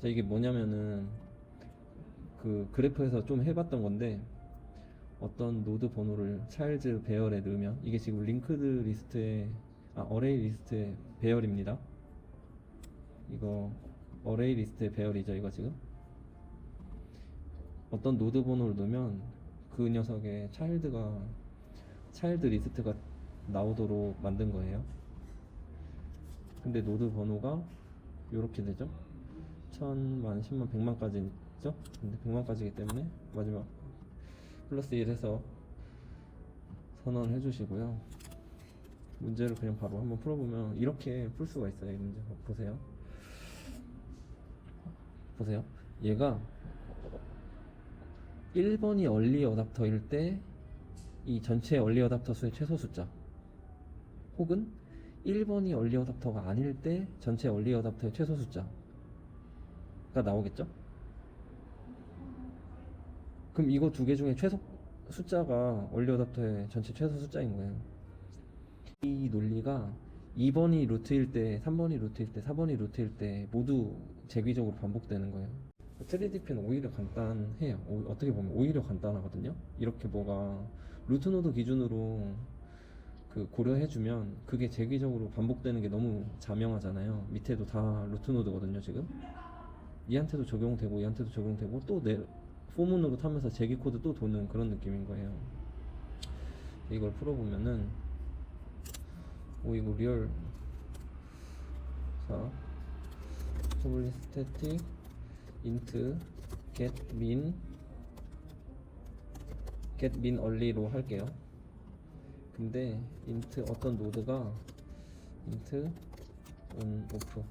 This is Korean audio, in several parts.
자, 이게 뭐냐면은 그 그래프에서 좀 해봤던 건데, 어떤 노드 번호를 차일드 배열에 넣으면, 이게 지금 링크드 리스트의 어레이 리스트의 배열입니다. 이거 어레이 리스트의 배열이죠. 이거 지금 어떤 노드 번호를 넣으면 그 녀석의 차일드 리스트가 나오도록 만든 거예요. 근데 노드 번호가 이렇게 되죠. 1000만, 10만, 100만까지 있죠. 근데 100만까지이기 때문에 마지막 플러스 1 해서 선언을 해주시고요. 문제를 그냥 바로 한번 풀어보면 이렇게 풀 수가 있어요. 이 문제 보세요. 얘가 1번이 얼리 어답터일 때 이 전체 얼리 어답터 수의 최소 숫자, 혹은 1번이 얼리 어답터가 아닐 때 전체 얼리 어답터의 최소 숫자가 나오겠죠? 그럼 이거 두 개 중에 최소 숫자가 얼리 어답터의 전체 최소 숫자인 거예요. 이 논리가 2번이 루트일 때, 3번이 루트일 때, 4번이 루트일 때 모두 재기적으로 반복되는 거예요. 3DP는 오히려 간단해요. 어떻게 보면 오히려 간단하거든요. 이렇게 뭐가 루트 노드 기준으로 그 고려해주면 그게 재기적으로 반복되는 게 너무 자명하잖아요. 밑에도 다 루트 노드거든요. 지금 얘한테도 적용되고 얘한테도 적용되고 또 내 포문으로 타면서 재기 코드 또 도는 그런 느낌인 거예요. 이걸 풀어보면은 이거 리얼. 자, public static int get min early로 할게요. 근데 int 어떤 노드가 int on off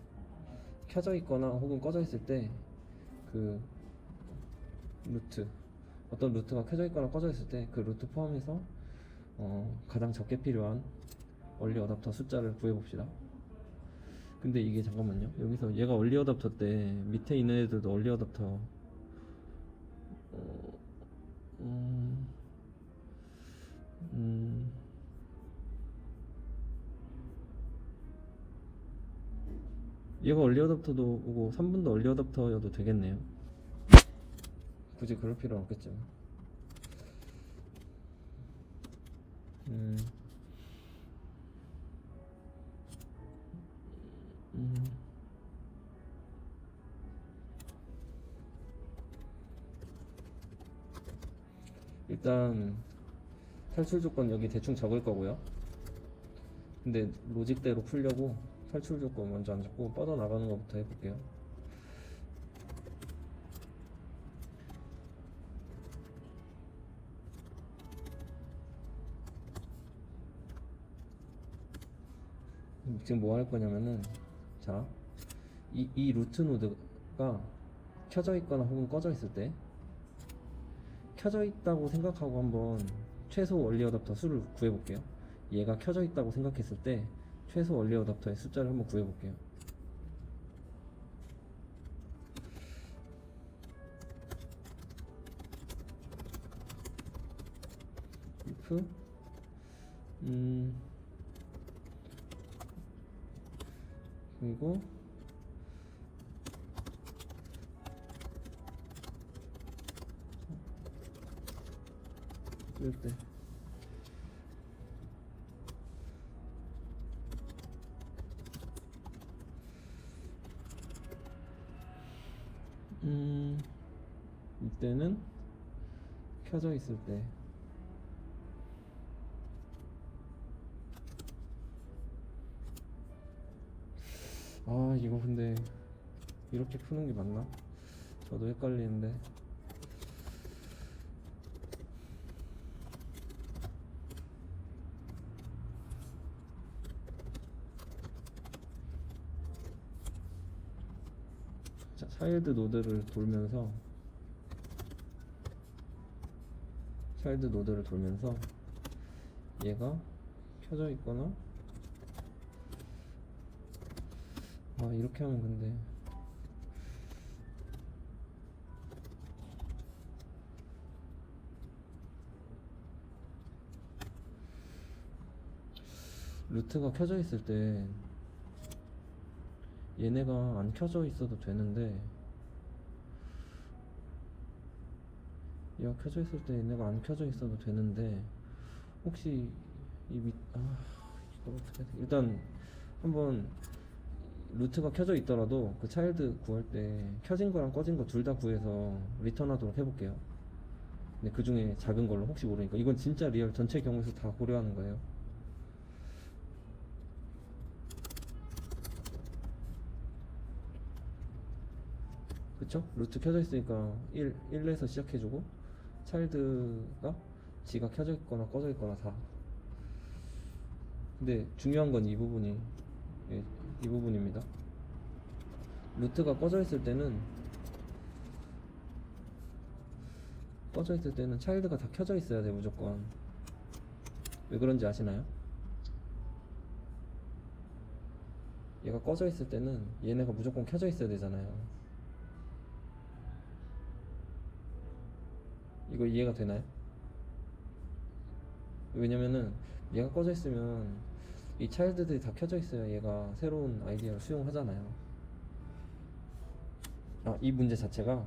켜져 있거나 혹은 꺼져 있을 때 그 루트, 어떤 루트가 켜져 있거나 꺼져 있을 때 그 루트 포함해서 가장 적게 필요한 얼리 어답터 숫자를 구해 봅시다. 근데 이게 잠깐만요. 여기서 얘가 얼리 어답터 때 밑에 있는 애들도 얼리 어답터 얘가 얼리 어답터도 오고 3분도 얼리 어답터여도 되겠네요. 굳이 그럴 필요는 없겠지만. 일단 탈출 조건 여기 대충 적을 거고요. 근데 로직대로 풀려고 탈출 조건 먼저 안 적고 뻗어나가는 것부터 해볼게요. 지금 뭐 할 거냐면은, 자, 이 루트 노드가 켜져 있거나 혹은 꺼져 있을 때, 켜져 있다고 생각하고 한번 최소 얼리 어답터 수를 구해 볼게요. 얘가 켜져 있다고 생각했을 때 최소 얼리 어답터의 숫자를 한번 구해 볼게요. if 그리고 쓸 때 이때는 켜져 있을 때 이거 근데 이렇게 푸는 게 맞나? 저도 헷갈리는데. 자, 차일드 노드를 돌면서 얘가 켜져 있거나 이렇게 하면 근데 루트가 켜져 있을 때 얘네가 안 켜져 있어도 되는데 얘가 켜져 있을 때 얘네가 안 켜져 있어도 되는데, 혹시 이걸 어떻게 해야 돼? 일단 한번 루트가 켜져 있더라도 그 차일드 구할 때 켜진 거랑 꺼진 거 둘 다 구해서 리턴하도록 해볼게요. 근데 그 중에 작은 걸로 혹시 모르니까, 이건 진짜 리얼 전체 경우에서 다 고려하는 거예요. 그쵸? 루트 켜져 있으니까 1에서 시작해주고, 차일드가 지가 켜져 있거나 꺼져 있거나 다. 근데 중요한 건 이 부분이, 예, 이 부분입니다. 루트가 꺼져 있을 때는 차일드가 다 켜져 있어야 돼, 무조건. 왜 그런지 아시나요? 얘가 꺼져 있을 때는 얘네가 무조건 켜져 있어야 되잖아요. 이거 이해가 되나요? 왜냐면은 얘가 꺼져 있으면 이 차일드들이 다 켜져 있어야 얘가 새로운 아이디어를 수용하잖아요. 이 문제 자체가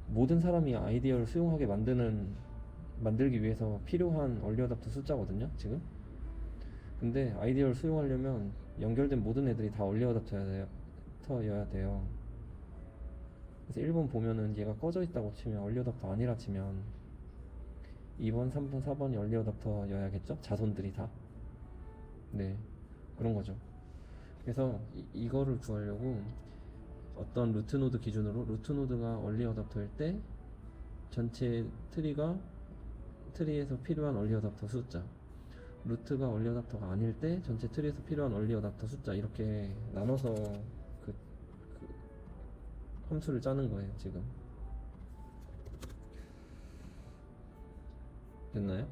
모든 사람이 아이디어를 수용하게 만들기 위해서 필요한 얼리 어답터 숫자거든요, 지금. 근데 아이디어를 수용하려면 연결된 모든 애들이 다 얼리 어답터여야 돼요. 그래서 1번 보면은 얘가 꺼져 있다고 치면 얼리 어답터 아니라 치면 2번, 3번, 4번이 얼리 어답터여야겠죠? 자손들이 다. 네, 그런 거죠. 그래서 이거를 구하려고 어떤 루트 노드 기준으로, 루트 노드가 얼리 어답터일 때 전체 트리에서 필요한 얼리 어답터 숫자, 루트가 얼리 어답터가 아닐 때 전체 트리에서 필요한 얼리 어답터 숫자, 이렇게 나눠서 그 함수를 짜는 거예요, 지금. 됐나요?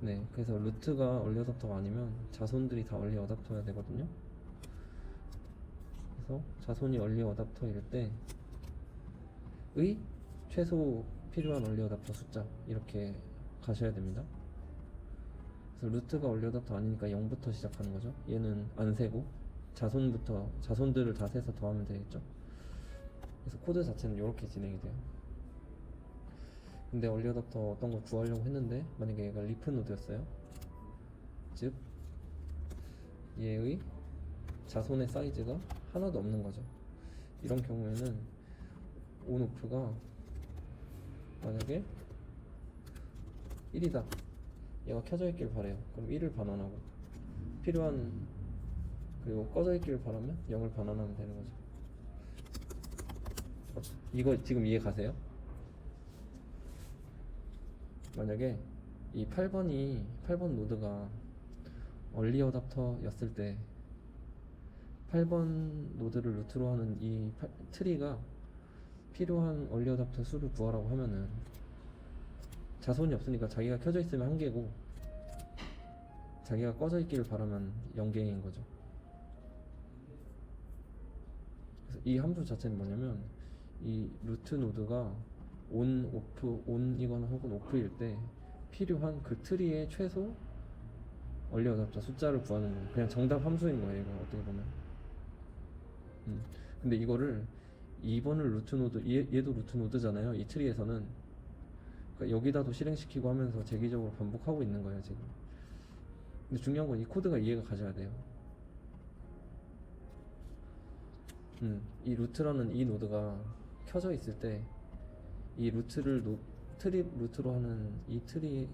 네, 그래서 루트가 얼리 어답터가 아니면 자손들이 다 얼리 어답터여야 되거든요. 그래서 자손이 얼리 어답터일 때의 최소 필요한 얼리 어답터 숫자, 이렇게 가셔야 됩니다. 그래서 루트가 얼리 어답터 아니니까 0부터 시작하는 거죠. 얘는 안 세고 자손들을 다 세서 더하면 되겠죠. 그래서 코드 자체는 이렇게 진행이 돼요. 근데 얼리 어답터 어떤 걸 구하려고 했는데, 만약에 얘가 리프 노드였어요. 즉 얘의 자손의 사이즈가 하나도 없는 거죠. 이런 경우에는 온오프가 만약에 1이다, 얘가 켜져 있길 바래요. 그럼 1을 반환하고, 그리고 꺼져 있기를 바라면 0을 반환하면 되는 거죠. 이거 지금 이해 가세요? 만약에 이 8번 노드가 얼리 어답터였을 때 8번 노드를 루트로 하는 이 트리가 필요한 얼리 어답터 수를 구하라고 하면은, 자손이 없으니까 자기가 켜져 있으면 1개고 자기가 꺼져 있기를 바라면 0개인 거죠. 그래서 이 함수 자체는 뭐냐면, 이 루트 노드가 온이거나 혹은 오프일 때 필요한 그 트리의 최소 얼리 어답터 숫자를 구하는 거예요. 그냥 정답 함수인 거예요, 이거 어떻게 보면. 근데 이거를 2번을 루트 노드, 얘도 루트 노드잖아요, 이 트리에서는. 그러니까 여기다도 실행시키고 하면서 재기적으로 반복하고 있는 거예요, 지금. 근데 중요한 건 이 코드가 이해가 가셔야 돼요. 이 루트라는 이 노드가 켜져 있을 때 이 트리 루트로 하는 이 트리를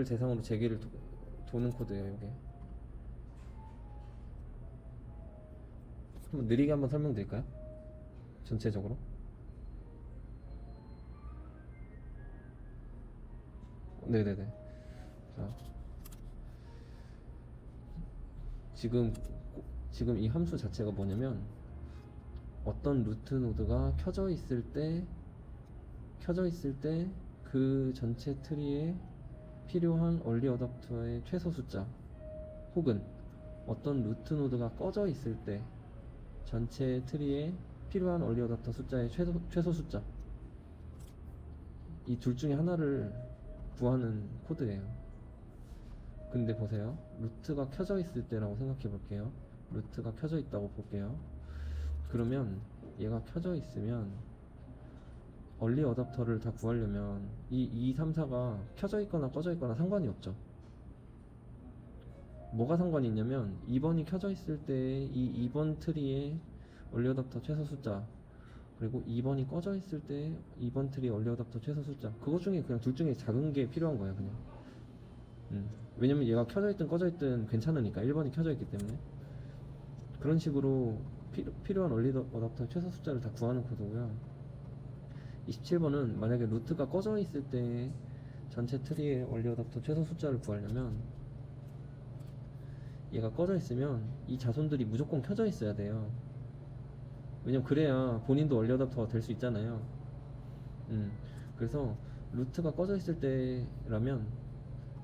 대상으로 재기를 도는 코드예요, 이게. 한번 느리게 한번 설명드릴까요? 전체적으로. 네네네. 자, 지금 이 함수 자체가 뭐냐면, 어떤 루트 노드가 켜져 있을 때 그 전체 트리에 필요한 얼리 어답터의 최소 숫자, 혹은 어떤 루트 노드가 꺼져 있을 때 전체 트리에 필요한 얼리 어답터 숫자의 최소 숫자, 이 둘 중에 하나를 구하는 코드예요. 근데 보세요, 루트가 켜져 있을 때라고 생각해 볼게요. 루트가 켜져 있다고 볼게요. 그러면 얘가 켜져 있으면 얼리 어댑터를 다 구하려면 이 2, 3, 4가 켜져 있거나 꺼져 있거나 상관이 없죠. 뭐가 상관이 있냐면 2번이 켜져 있을 때 이 2번 트리의 얼리 어댑터 최소 숫자, 그리고 2번이 꺼져 있을 때 2번 트리 얼리 어댑터 최소 숫자, 그거 중에 그냥 둘 중에 작은 게 필요한 거예요 그냥. 왜냐면 얘가 켜져 있든 꺼져 있든 괜찮으니까 1번이 켜져 있기 때문에. 그런 식으로 필요한 얼리 어댑터 최소 숫자를 다 구하는 코드고요. 27번은 만약에 루트가 꺼져 있을 때 전체 트리의 얼리 어댑터 최소 숫자를 구하려면 얘가 꺼져 있으면 이 자손들이 무조건 켜져 있어야 돼요. 왜냐면 그래야 본인도 얼리 어댑터가 될 수 있잖아요. 그래서 루트가 꺼져 있을 때라면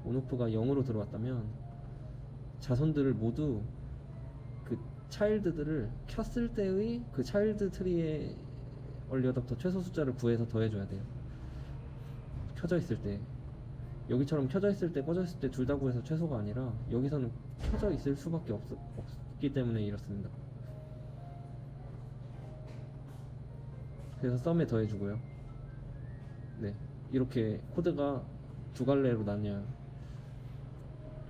온오프가 0으로 들어왔다면 자손들을 모두 그 차일드들을 켰을 때의 그 차일드 트리의 얼리 어댑터 최소 숫자를 구해서 더해줘야 돼요. 켜져 있을 때, 여기처럼 켜져 있을 때 꺼져 있을 때 둘 다 구해서 최소가 아니라 여기서는 켜져 있을 수밖에 없기 때문에 이렇습니다. 그래서 썸에 더해주고요. 네, 이렇게 코드가 두 갈래로 나뉘어요.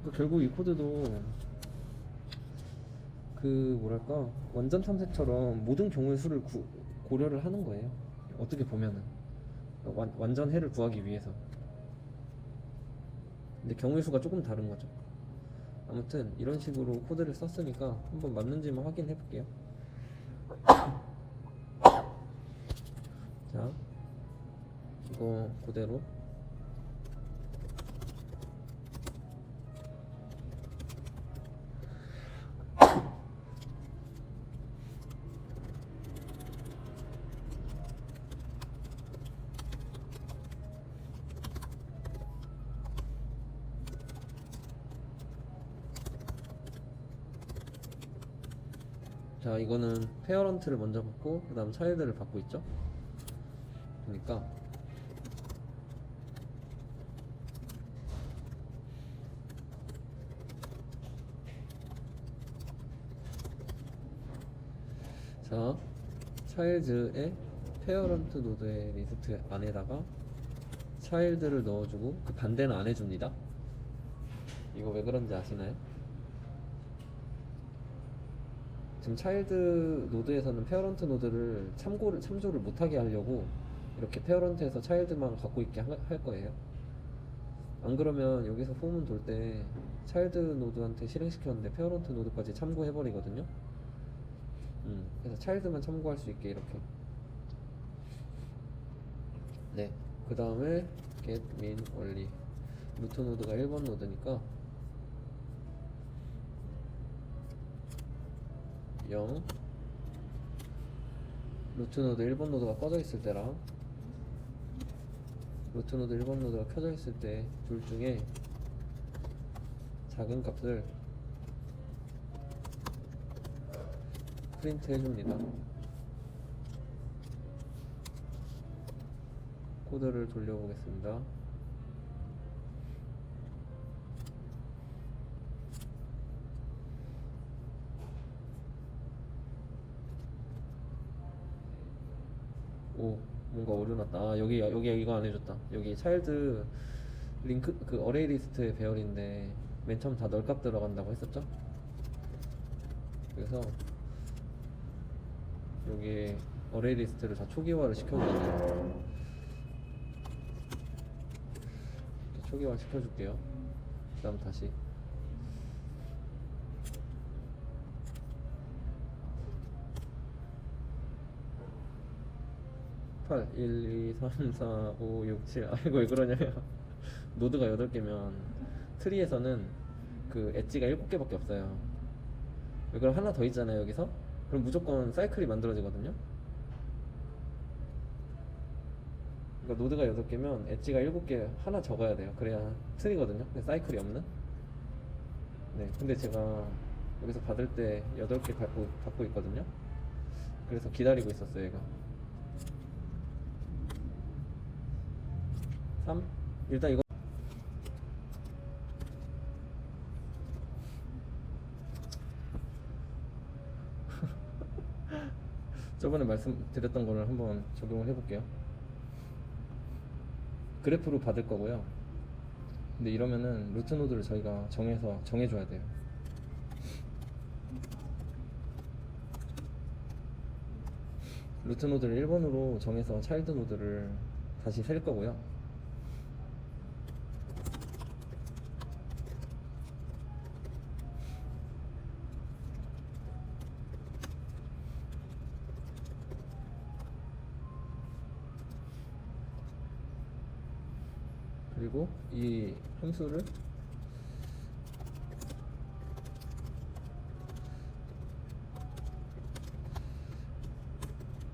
그러니까 결국 이 코드도 그 뭐랄까 완전 탐색처럼 모든 경우의 수를 고려를 하는 거예요. 어떻게 보면은 완전 해를 구하기 위해서. 근데 경우의 수가 조금 다른 거죠. 아무튼 이런 식으로 코드를 썼으니까 한번 맞는지만 확인해 볼게요. 자, 이거 그대로 자, 이거는 페어런트를 먼저 받고 그 다음 차일드를 받고 있죠. 그러니까 자, 차일드의 페어런트 노드의 리스트 안에다가 차일드를 넣어주고 그 반대는 안 해줍니다. 이거 왜 그런지 아시나요? 지금 차일드 노드에서는 페어런트 노드를 참조를 못하게 하려고 이렇게 페어런트에서 차일드만 갖고 있게 할 거예요. 안 그러면 여기서 포문 돌 때 차일드 노드한테 실행시켰는데 페어런트 노드까지 참고해버리거든요. 그래서 차일드만 참고할 수 있게 이렇게. 네, 그 다음에 get min only 루트 노드가 1번 노드니까 0 루트 노드 1번 노드가 꺼져 있을 때랑 루트 노드 1번 노드가 켜져 있을 때 둘 중에 작은 값을 프린트 해줍니다. 코드를 돌려보겠습니다. 오, 뭔가 오류 났다. 아, 여기 이거 안 해줬다. 여기 차일드 링크 그 어레이 리스트의 배열인데 맨 처음 다 널값 들어간다고 했었죠? 그래서 여기 어레이 리스트를 다 초기화를 시켜주거든요. 초기화 시켜줄게요. 그 다음 다시 8, 1, 2, 3, 4, 5, 6, 7 아이고 왜 그러냐요. 노드가 8개면 트리에서는 그 엣지가 7개밖에 없어요. 그럼 하나 더 있잖아요 여기서. 그럼 무조건 사이클이 만들어지거든요. 그러니까 노드가 8개면 엣지가 7개 하나 적어야 돼요. 그래야 트리거든요. 근데 사이클이 없는. 네, 근데 제가 여기서 받을 때 8개 받고 있거든요. 그래서 기다리고 있었어요 얘가. 3 일단 이거 저번에 말씀드렸던 거를 한번 적용을 해볼게요. 그래프로 받을 거고요. 근데 이러면은 루트 노드를 저희가 정해줘야 돼요. 루트 노드를 1번으로 정해서 차일드 노드를 다시 셀 거고요. 그리고 이 함수를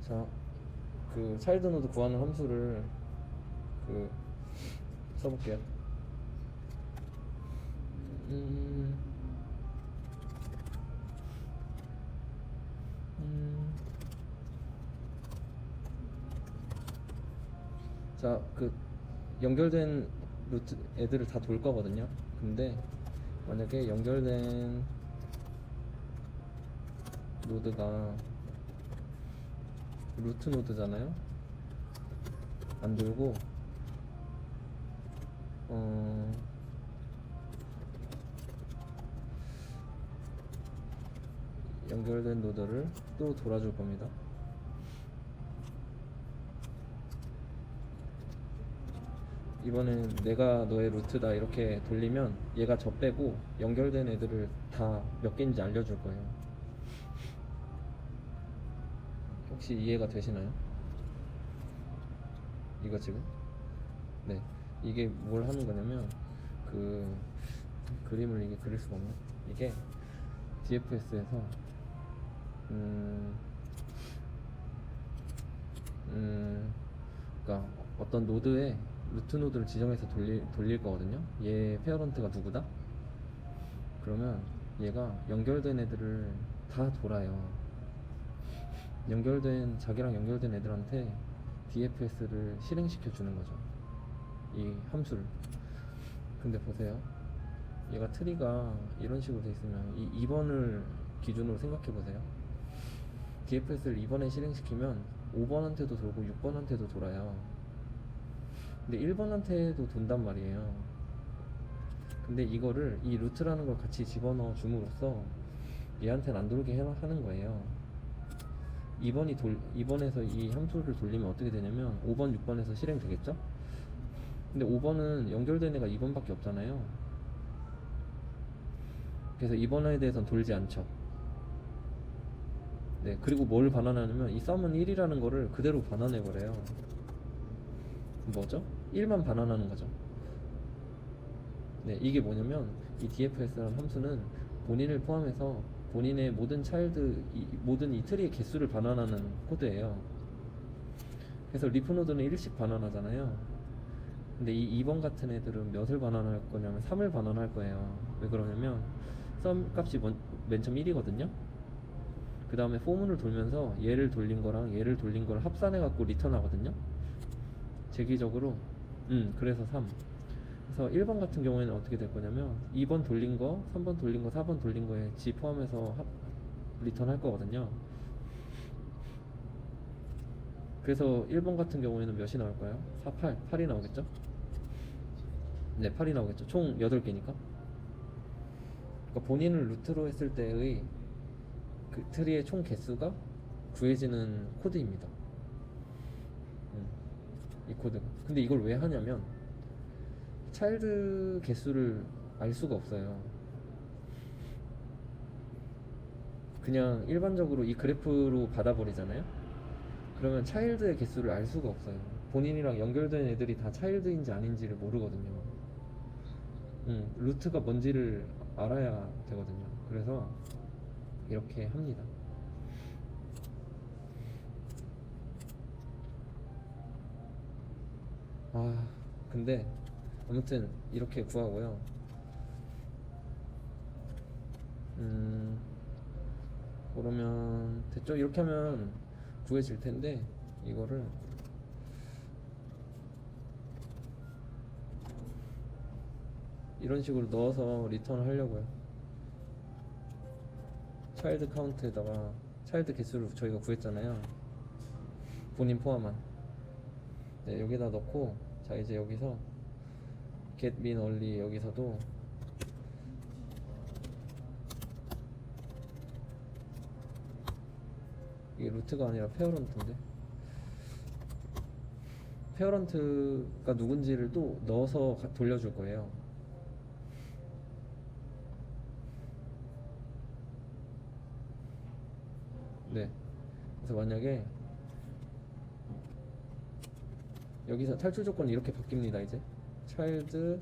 자, 그 차일드 노드 구하는 함수를 그 써볼게요. 음, 자, 그 연결된 루트 애들을 다 돌 거거든요. 근데 만약에 연결된 노드가 루트 노드잖아요. 안 돌고 연결된 노드를 또 돌아줄 겁니다. 이번엔 내가 너의 루트다 이렇게 돌리면 얘가 저 빼고 연결된 애들을 다 몇 개인지 알려줄 거예요. 혹시 이해가 되시나요? 이거 지금? 네, 이게 뭘 하는 거냐면 그 그림을 이게 그릴 수가 없네. 이게 DFS에서 그러니까 어떤 노드에 루트 노드를 지정해서 돌릴 거거든요. 얘 페어런트가 누구다? 그러면 얘가 연결된 애들을 다 돌아요. 자기랑 연결된 애들한테 DFS를 실행시켜 주는 거죠. 이 함수를. 근데 보세요. 얘가 트리가 이런 식으로 돼 있으면 이 2번을 기준으로 생각해 보세요. DFS를 2번에 실행시키면 5번한테도 돌고 6번한테도 돌아요. 근데 1번한테도 돈단 말이에요. 근데 이거를 이 루트라는 걸 같이 집어넣어 줌으로써 얘한테는 안 돌게 하는 거예요. 2번에서 이 함수를 돌리면 어떻게 되냐면 5번, 6번에서 실행되겠죠? 근데 5번은 연결된 애가 2번밖에 없잖아요. 그래서 2번에 대해서는 돌지 않죠. 네, 그리고 뭘 반환하냐면 이 썸은 1이라는 거를 그대로 반환해버려요. 뭐죠? 1만 반환하는 거죠. 네, 이게 뭐냐면 이 DFS라는 함수는 본인을 포함해서 본인의 모든 모든 이 트리의 개수를 반환하는 코드예요. 그래서 리프 노드는 1씩 반환하잖아요. 근데 이 2번 같은 애들은 몇을 반환할 거냐면 3을 반환할 거예요. 왜 그러냐면 썸 값이 맨 처음 1이거든요. 그 다음에 포문을 돌면서 얘를 돌린 거랑 얘를 돌린 걸 합산해 갖고 리턴 하거든요. 재기적으로 그래서 3. 그래서 1번 같은 경우에는 어떻게 될 거냐면 2번 돌린 거, 3번 돌린 거, 4번 돌린 거에 G 포함해서 리턴 할 거거든요. 그래서 1번 같은 경우에는 몇이 나올까요? 4, 8이 나오겠죠? 네, 8이 나오겠죠. 총 8개니까. 그러니까 본인을 루트로 했을 때의 그 트리의 총 개수가 구해지는 코드입니다. 이 코드가. 근데 이걸 왜 하냐면 차일드 개수를 알 수가 없어요. 그냥 일반적으로 이 그래프로 받아버리잖아요. 그러면 차일드의 개수를 알 수가 없어요. 본인이랑 연결된 애들이 다 차일드인지 아닌지를 모르거든요. 루트가 뭔지를 알아야 되거든요. 그래서 이렇게 합니다. 근데 아무튼 이렇게 구하고요. 그러면 됐죠? 이렇게 하면 구해질 텐데 이거를 이런 식으로 넣어서 리턴을 하려고요. 차일드 카운트에다가 차일드 개수를 저희가 구했잖아요. 본인 포함한. 네, 여기다 넣고 자, 이제 여기서 get min early 여기서도 이게 루트가 아니라 페어런트인데, 페어런트가 누군지를 또 넣어서 돌려줄 거예요. 네. 그래서 만약에 여기서 탈출 조건이 이렇게 바뀝니다. 이제 child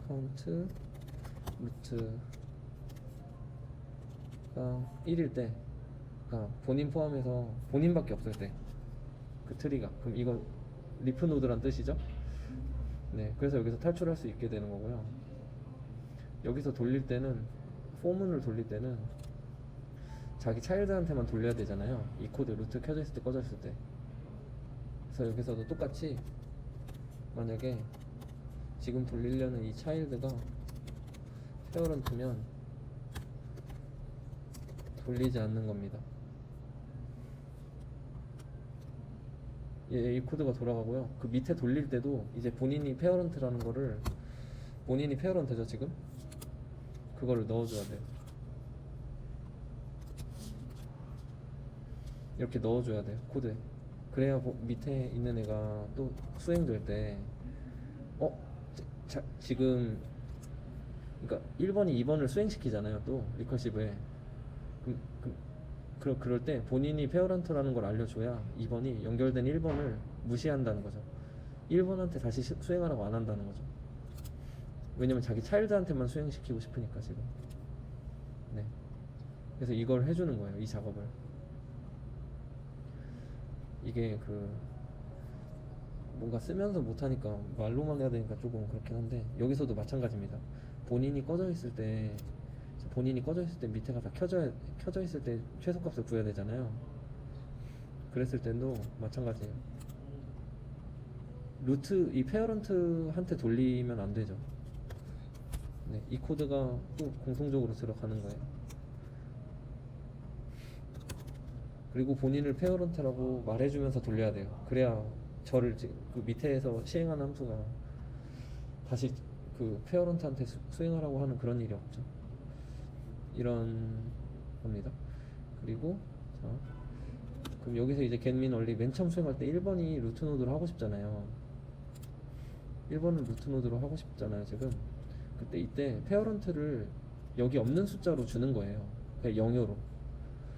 count 루트가 1일 때, 그러니까 본인 포함해서 본인밖에 없을 때 그 트리가, 그럼 이거 리프 노드란 뜻이죠. 네, 그래서 여기서 탈출할 수 있게 되는 거고요. 여기서 돌릴 때는, 포문을 돌릴 때는 자기 차일드한테만 돌려야 되잖아요. 이 코드 루트 켜져 있을 때 꺼져 있을 때. 그래서 여기서도 똑같이 만약에 지금 돌리려는 이 차일드가 페어런트면 돌리지 않는 겁니다. 이 코드가 돌아가고요. 그 밑에 돌릴 때도 이제 본인이 페어런트라는 거를, 본인이 페어런트죠 지금, 그거를 넣어줘야 돼요. 이렇게 넣어줘야 돼요 코드에. 그래야 밑에 있는 애가 또 수행될 때 지금, 그러니까 1번이 2번을 수행시키잖아요 또 리커시브에. 그럴 때 본인이 페어런트라는 걸 알려줘야 2번이 연결된 1번을 무시한다는 거죠. 1번한테 다시 수행하라고 안 한다는 거죠. 왜냐면 자기 차일드한테만 수행시키고 싶으니까 지금. 네. 그래서 이걸 해주는 거예요, 이 작업을. 이게 뭔가 쓰면서 못하니까 말로만 해야 되니까 조금 그렇긴 한데, 여기서도 마찬가지입니다. 본인이 꺼져 있을 때 밑에가 다 켜져 있을 때 최소값을 구해야 되잖아요. 그랬을 때도 마찬가지예요. 루트, 이 페어런트한테 돌리면 안 되죠. 네, 이 코드가 또 공통적으로 들어가는 거예요. 그리고 본인을 페어런트라고 말해주면서 돌려야 돼요. 그래야 저를 그 밑에서 시행하는 함수가 다시 그 페어런트한테 수행하라고 하는 그런 일이 없죠. 이런 겁니다. 그리고 자, 그럼 여기서 이제 get min early 맨 처음 수행할 때 1번이 루트 노드로 하고 싶잖아요. 1번을 루트 노드로 하고 싶잖아요 지금. 그때 이때 페어런트를 여기 없는 숫자로 주는 거예요. 그냥 0으로.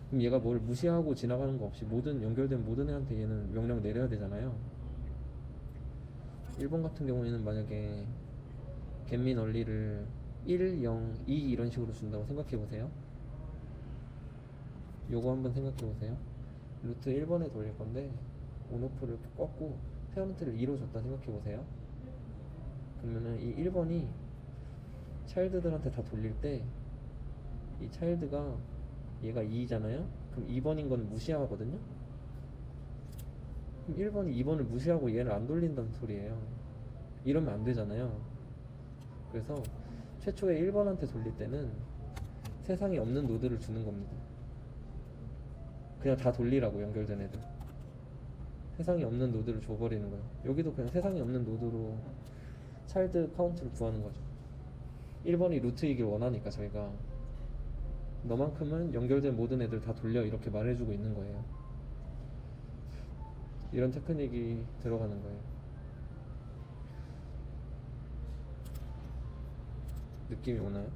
그럼 얘가 뭘 무시하고 지나가는 거 없이 연결된 모든 애한테 얘는 명령 내려야 되잖아요. 1번 같은 경우에는 만약에 get min early를 1, 0, 2 이런 식으로 준다고 생각해 보세요. 요거 한번 생각해 보세요. 루트 1번에 돌릴 건데 온오프를 껐고 페어런트를 2로 줬다 생각해 보세요. 그러면은 이 1번이 차일드들한테 다 돌릴 때 이 차일드가 얘가 2잖아요. 그럼 2번인 건 무시하거든요. 그럼 1번이 2번을 무시하고 얘를 안 돌린다는 소리예요. 이러면 안 되잖아요. 그래서 최초에 1번한테 돌릴 때는 세상에 없는 노드를 주는 겁니다. 그냥 다 돌리라고, 연결된 애들. 세상에 없는 노드를 줘버리는 거예요. 여기도 그냥 세상에 없는 노드로 차일드 카운트를 구하는 거죠. 1번이 루트이길 원하니까 저희가 너만큼은 연결된 모든 애들 다 돌려 이렇게 말해주고 있는 거예요. 이런 테크닉이 들어가는 거예요. 느낌이 오나요?